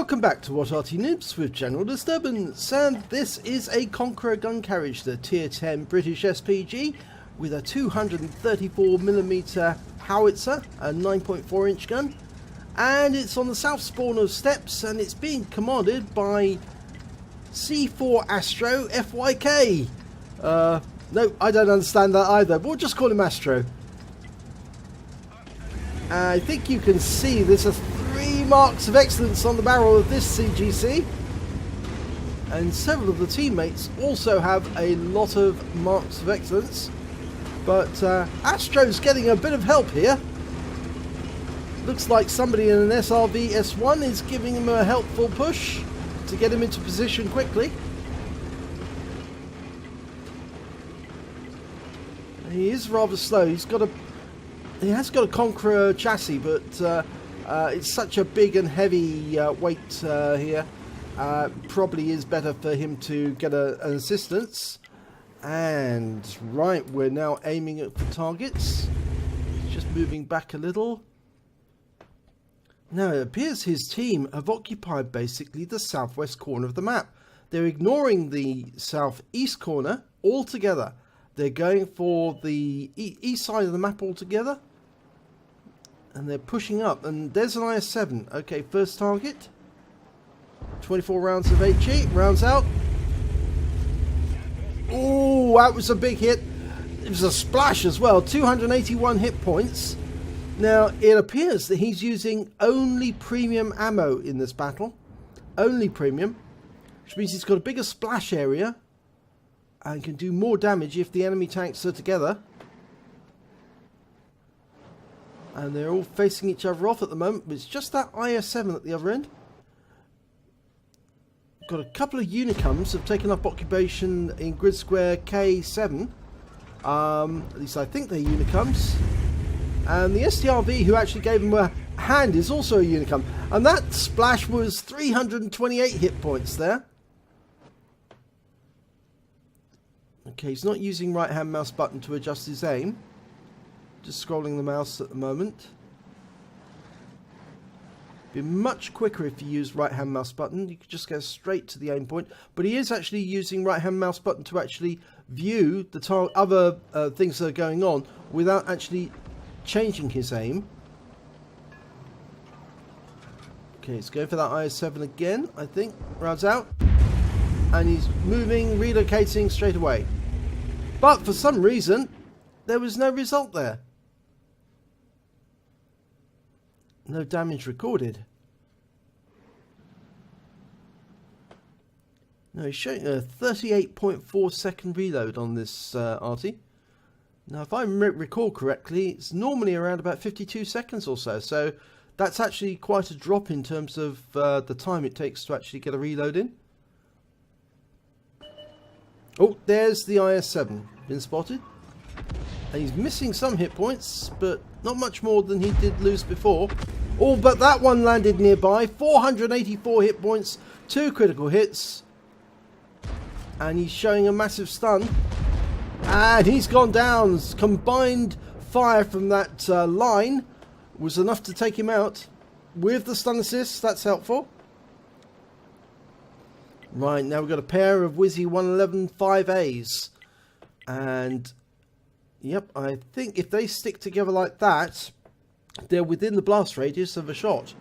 Welcome back to What Arty Noobs with General Disturbance, and this is a Conqueror Gun Carriage, the Tier 10 British SPG with a 234mm howitzer, a 9.4 inch gun, and it's on the south spawn of Steps, and it's being commanded by C4 Astro FYK. No, I don't understand that either. We'll just call him Astro. I think you can see there's a 3 marks of excellence on the barrel of this CGC, and several of the teammates also have a lot of marks of excellence, but Astro's getting a bit of help here. Looks like somebody in an SRV S1 is giving him a helpful push to get him into position quickly. He is rather slow. He has got a Conqueror chassis, but it's such a big and heavy weight here. Probably is better for him to get an assistance. And right, we're now aiming at the targets. Just moving back a little. Now it appears his team have occupied basically the southwest corner of the map. They're ignoring the southeast corner altogether. They're going for the east side of the map altogether. And they're pushing up. And there's an IS-7. Okay, first target. 24 rounds of HE. Rounds out. Oh, that was a big hit. It was a splash as well. 281 hit points. Now, it appears that he's using only premium ammo in this battle. Only premium. Which means he's got a bigger splash area. And can do more damage if the enemy tanks are together. And they're all facing each other off at the moment. But it's just that IS-7 at the other end. Got a couple of Unicums have taken up occupation in grid square K7. At least I think they're Unicums. And the STRV who actually gave him a hand is also a Unicum. And that splash was 328 hit points there. Okay, he's not using right hand mouse button to adjust his aim. Just scrolling the mouse at the moment. Be much quicker if you use right hand mouse button. You could just go straight to the aim point. But he is actually using right hand mouse button to actually view the other things that are going on without actually changing his aim. Okay, let's go for that IS-7 again, I think. Rounds out. And he's moving, relocating straight away. But for some reason, there was no result there. No damage recorded. No, he's showing a 38.4 second reload on this Arty. Now, if I recall correctly, it's normally around about 52 seconds or so. So that's actually quite a drop in terms of the time it takes to actually get a reload in. Oh, there's the IS-7. Been spotted. And he's missing some hit points, but not much more than he did lose before. Oh, but that one landed nearby. 484 hit points, 2 critical hits. And he's showing a massive stun. And he's gone down. Combined fire from that line was enough to take him out. With the stun assist, that's helpful. Right, now we've got a pair of Wizzy 111 5As. And, yep, I think if they stick together like that, they're within the blast radius of a shot.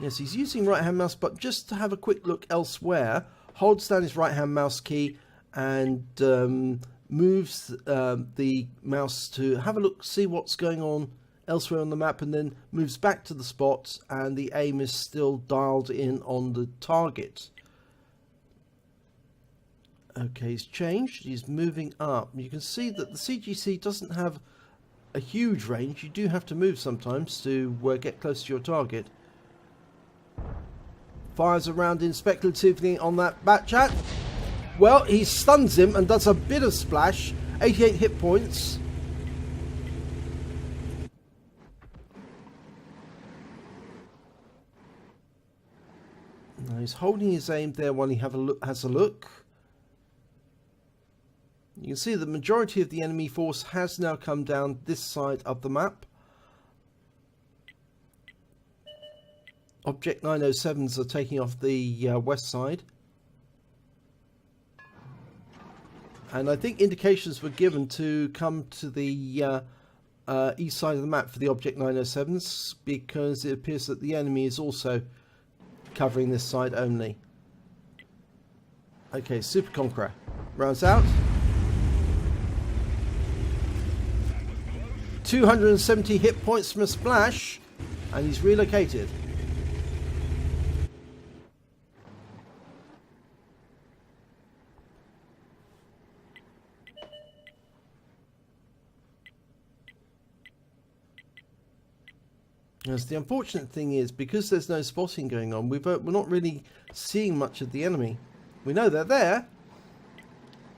Yes, he's using right-hand mouse, but just to have a quick look elsewhere, holds down his right-hand mouse key and moves the mouse to have a look, see what's going on elsewhere on the map, and then moves back to the spot, and the aim is still dialed in on the target. Okay, he's changed. He's moving up. You can see that the CGC doesn't have a huge range. You do have to move sometimes to get close to your target. Fires around in speculatively on that bat chat. Well, he stuns him and does a bit of splash. 88 hit points. Now he's holding his aim there while he has a look. You can see the majority of the enemy force has now come down this side of the map. Object 907s are taking off the west side. And I think indications were given to come to the east side of the map for the Object 907s, because it appears that the enemy is also covering this side only. Okay, Super Conqueror rounds out. 270 hit points from a splash, and he's relocated. Yes, the unfortunate thing is, because there's no spotting going on, we're not really seeing much of the enemy. We know they're there.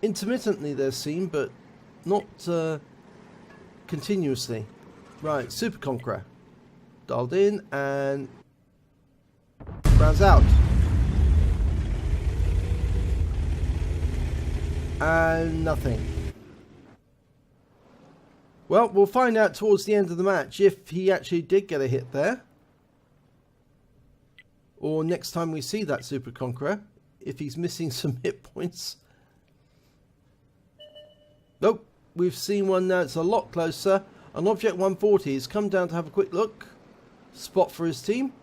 Intermittently they're seen, but not continuously. Right, Super Conqueror. Dialed in and rounds out. And nothing. Well, we'll find out towards the end of the match if he actually did get a hit there. Or next time we see that Super Conqueror, if he's missing some hit points. Nope, we've seen one now. It's a lot closer. An Object 140 has come down to have a quick look. Spot for his team.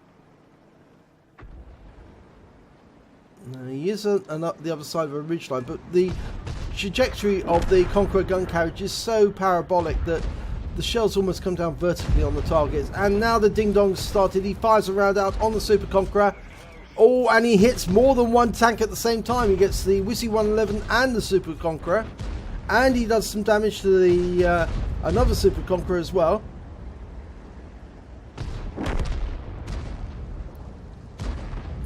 He is up the other side of a ridgeline, but the trajectory of the Conqueror Gun Carriage is so parabolic that the shells almost come down vertically on the targets. And now the ding-dong's started. He fires a round out on the Super Conqueror. Oh, and he hits more than one tank at the same time. He gets the Wizzy 111 and the Super Conqueror. And he does some damage to the another Super Conqueror as well.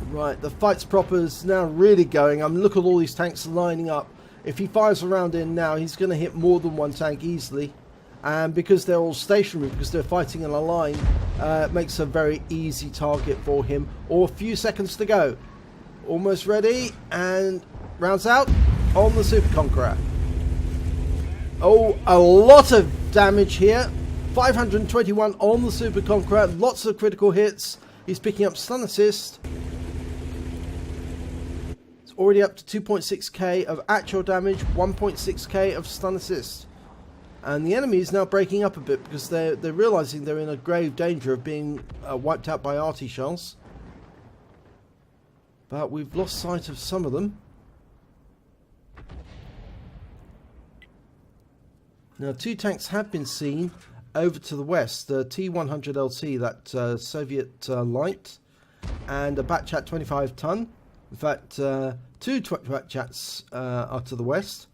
Right, the fight's proper is now really going. Look at all these tanks lining up. If he fires a round in now, he's going to hit more than one tank easily. And because they're all stationary, because they're fighting in a line, it makes a very easy target for him. Or a few seconds to go. Almost ready, and rounds out on the Super Conqueror. Oh, a lot of damage here. 521 on the Super Conqueror. Lots of critical hits. He's picking up stun assist. It's already up to 2.6k of actual damage, 1.6k of stun assist. And the enemy is now breaking up a bit because they're realizing they're in a grave danger of being wiped out by Arty shells. But we've lost sight of some of them. Now, two tanks have been seen over to the west. The T-100LT, that Soviet light, and a Batchat 25 ton. In fact, two Batchats are to the west.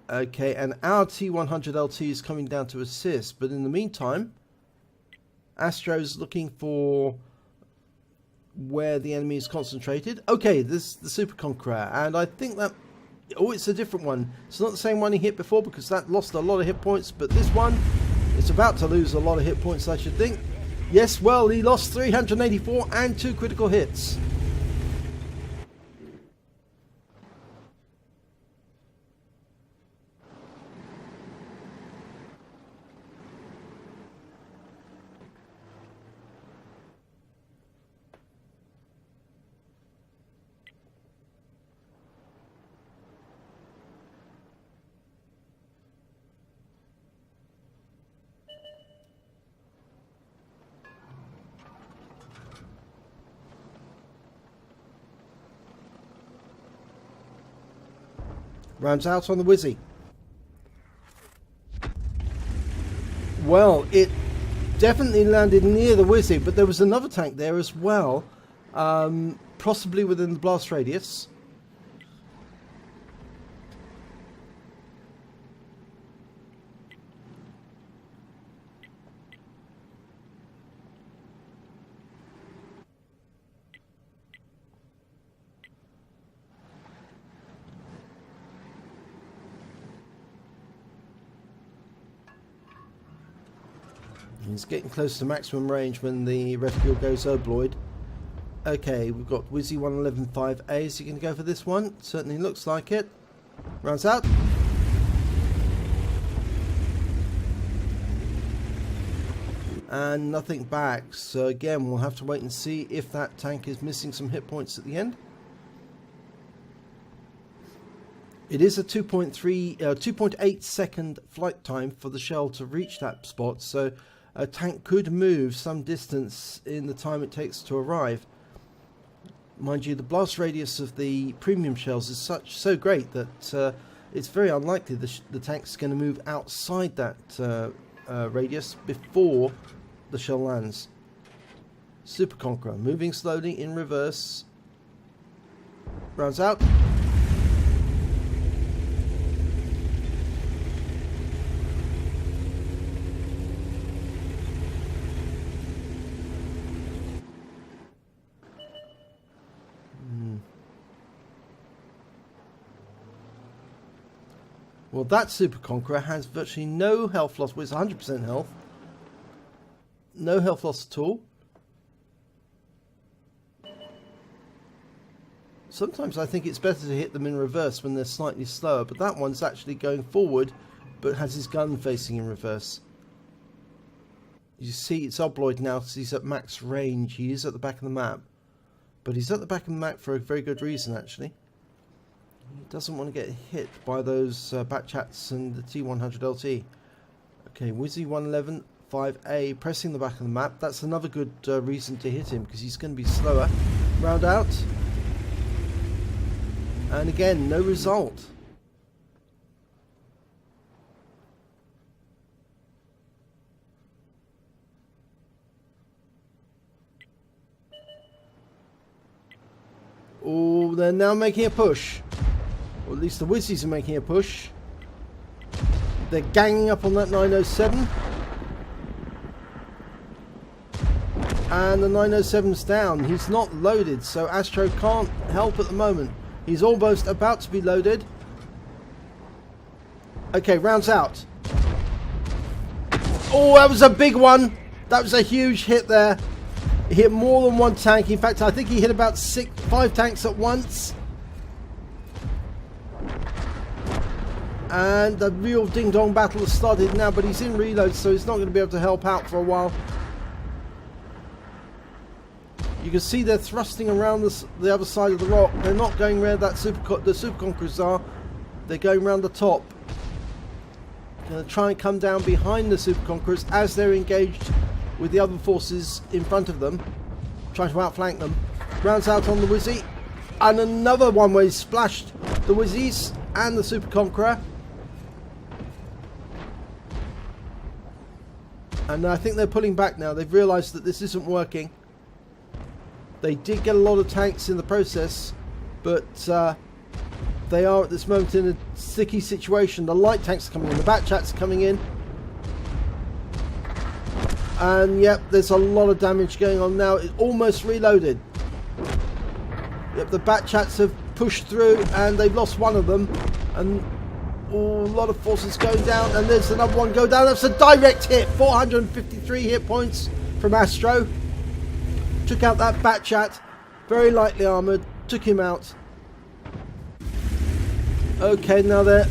Okay, and our T-100LT is coming down to assist. But in the meantime, Astro's looking for where the enemy is concentrated. Okay, this is the Super Conqueror, and I think that... Oh, it's a different one. It's not the same one he hit before, because that lost a lot of hit points. But this one, it's about to lose a lot of hit points, I should think. Yes, well, he lost 384 and 2 critical hits. Rounds out on the Wizzy. Well, it definitely landed near the Wizzy, but there was another tank there as well, possibly within the blast radius. He's getting close to maximum range when the reticule goes obloid. Okay, we've got Wizzy 111.5A. Is he going to go for this one? Certainly looks like it. Rounds out. and nothing back. So again, we'll have to wait and see if that tank is missing some hit points at the end. It is a 2.8 second flight time for the shell to reach that spot, so a tank could move some distance in the time it takes to arrive. Mind you, the blast radius of the premium shells is so great that it's very unlikely the tank's going to move outside that radius before the shell lands. Super Conqueror moving slowly in reverse. Rounds out. Well, that Super Conqueror has virtually no health loss. Well, it's 100% health. No health loss at all. Sometimes I think it's better to hit them in reverse when they're slightly slower, but that one's actually going forward, but has his gun facing in reverse. You see it's obloid now because he's at max range. He is at the back of the map. But he's at the back of the map for a very good reason, actually. He doesn't want to get hit by those Batchats and the T100 LT. Okay, Wizzy 111 5A pressing the back of the map. That's another good reason to hit him because he's going to be slower. Round out. And again, no result. Oh, they're now making a push. Or at least the Wizzies are making a push. They're ganging up on that 907. And the 907's down. He's not loaded, so Astro can't help at the moment. He's almost about to be loaded. Okay, rounds out. Oh, that was a big one. That was a huge hit there. He hit more than one tank. In fact, I think he hit about 5 tanks at once. And the real ding-dong battle has started now, but he's in reload, so he's not going to be able to help out for a while. You can see they're thrusting around the other side of the rock. They're not going where the Super Conquerors are. They're going around the top. Going to try and come down behind the Super Conquerors as they're engaged with the other forces in front of them. Trying to outflank them. Rounds out on the Wizzy. And another one where he splashed the Wizzies and the Super Conqueror. And I think they're pulling back now. They've realised that this isn't working. They did get a lot of tanks in the process, but they are at this moment in a sticky situation. The light tanks are coming in, the Batchats are coming in. And yep, there's a lot of damage going on now. It's almost reloaded. Yep, the Batchats have pushed through and they've lost one of them. And a lot of forces going down, and there's another one go down. That's a direct hit. 453 hit points from Astro. Took out that Batchat, very lightly armoured, took him out. Okay, now they're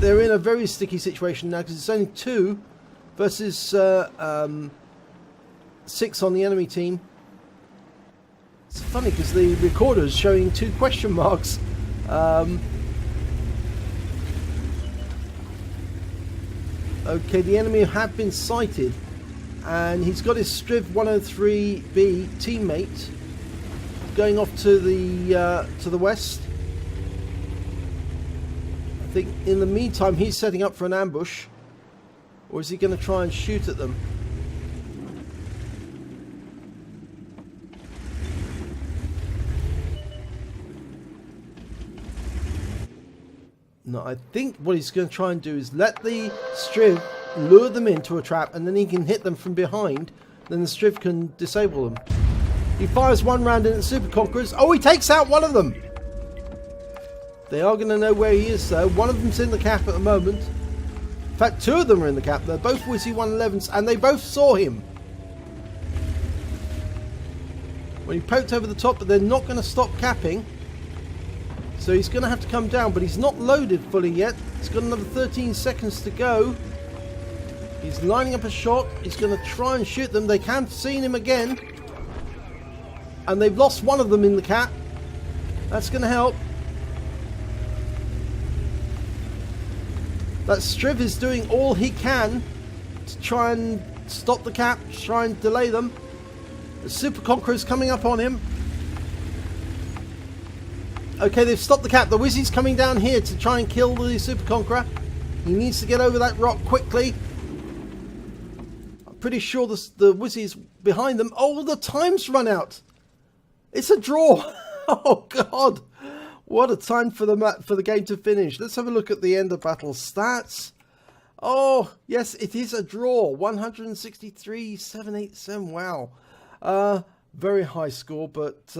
in a very sticky situation now because it's only 2 versus 6 on the enemy team. It's funny because the recorder is showing 2 question marks. Okay, the enemy have been sighted. And he's got his Striv 103B teammate going off to the west. I think in the meantime he's setting up for an ambush, or is he going to try and shoot at them? No, I think what he's going to try and do is let the Striv lure them into a trap, and then he can hit them from behind. Then the Striv can disable them. He fires 1 round in at the Super Conquerors. Oh, he takes out one of them. They are going to know where he is, though. One of them's in the cap at the moment. In fact, 2 of them are in the cap. They're both Wizzy 111s, and they both saw him when he poked over the top, but they're not going to stop capping. So he's going to have to come down, but he's not loaded fully yet. He's got another 13 seconds to go. He's lining up a shot. He's going to try and shoot them. They can't see him again. And they've lost one of them in the cat. That's going to help. That Striv is doing all he can to try and stop the cap, try and delay them. The Super Conqueror is coming up on him. Okay, they've stopped the cap. The Wizzy's coming down here to try and kill the Super Conqueror. He needs to get over that rock quickly. I'm pretty sure the Wizzy's behind them. Oh, the time's run out. It's a draw. Oh, God. What a time for the game to finish. Let's have a look at the end of battle stats. Oh, yes, it is a draw. 163,787. Wow. Very high score, but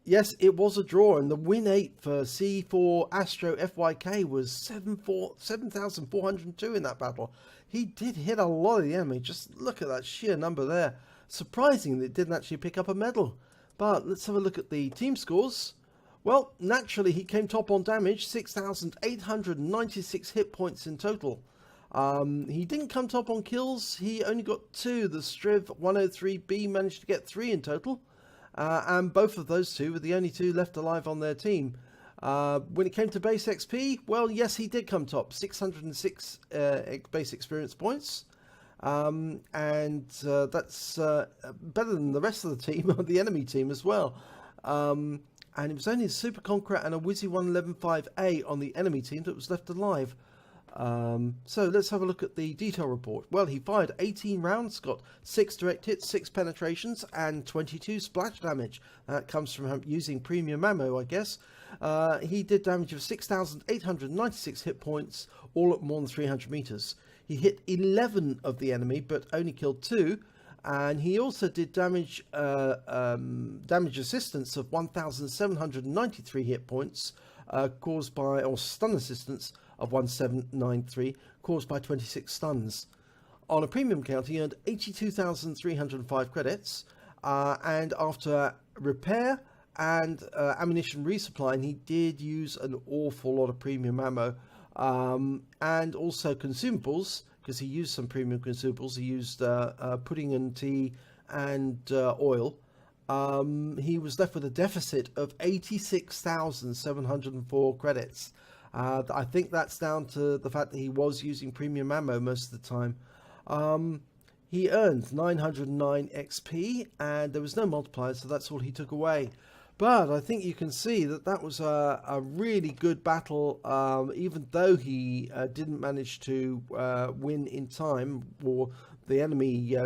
yes, it was a draw. And the win 8 for C4 Astro FYK was 7,402 in that battle. He did hit a lot of the enemy. Just look at that sheer number there. Surprising that it didn't actually pick up a medal. But let's have a look at the team scores. Well, naturally, he came top on damage, 6,896 hit points in total. He didn't come top on kills. He only got 2. The Striv 103B managed to get 3 in total. And both of those 2 were the only 2 left alive on their team. When it came to base XP, well, yes, he did come top. 606 base experience points. And that's better than the rest of the team, the enemy team as well. And it was only a Super Conqueror and a Wizzy 1115A on the enemy team that was left alive. So let's have a look at the detail report. Well, he fired 18 rounds, got 6 direct hits, 6 penetrations, and 22 splash damage. That comes from him using premium ammo, I guess. He did damage of 6,896 hit points, all at more than 300 meters. He hit 11 of the enemy, but only killed 2. And he also did damage assistance of 1,793 hit points, caused by, or stun assistance of 1,793, caused by 26 stuns. On a premium count, he earned 82,305 credits, and after repair and ammunition resupply, and he did use an awful lot of premium ammo, and also consumables, because he used some premium consumables. He used pudding and tea and oil. He was left with a deficit of 86,704 credits. I think that's down to the fact that he was using premium ammo most of the time. He earned 909 XP, and there was no multiplier, so that's all he took away. But I think you can see that that was a really good battle, even though he didn't manage to win in time, or the enemy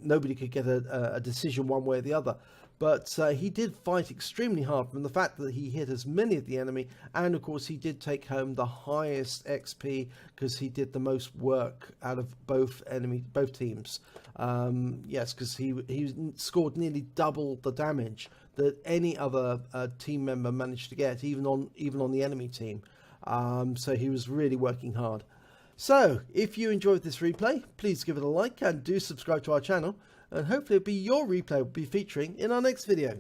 nobody could get a decision one way or the other. But he did fight extremely hard from the fact that he hit as many of the enemy, and of course he did take home the highest XP because he did the most work out of both teams. Yes, because he scored nearly double the damage that any other team member managed to get, even on the enemy team. So he was really working hard. So if you enjoyed this replay, please give it a like and do subscribe to our channel, and hopefully it'll be your replay we'll be featuring in our next video.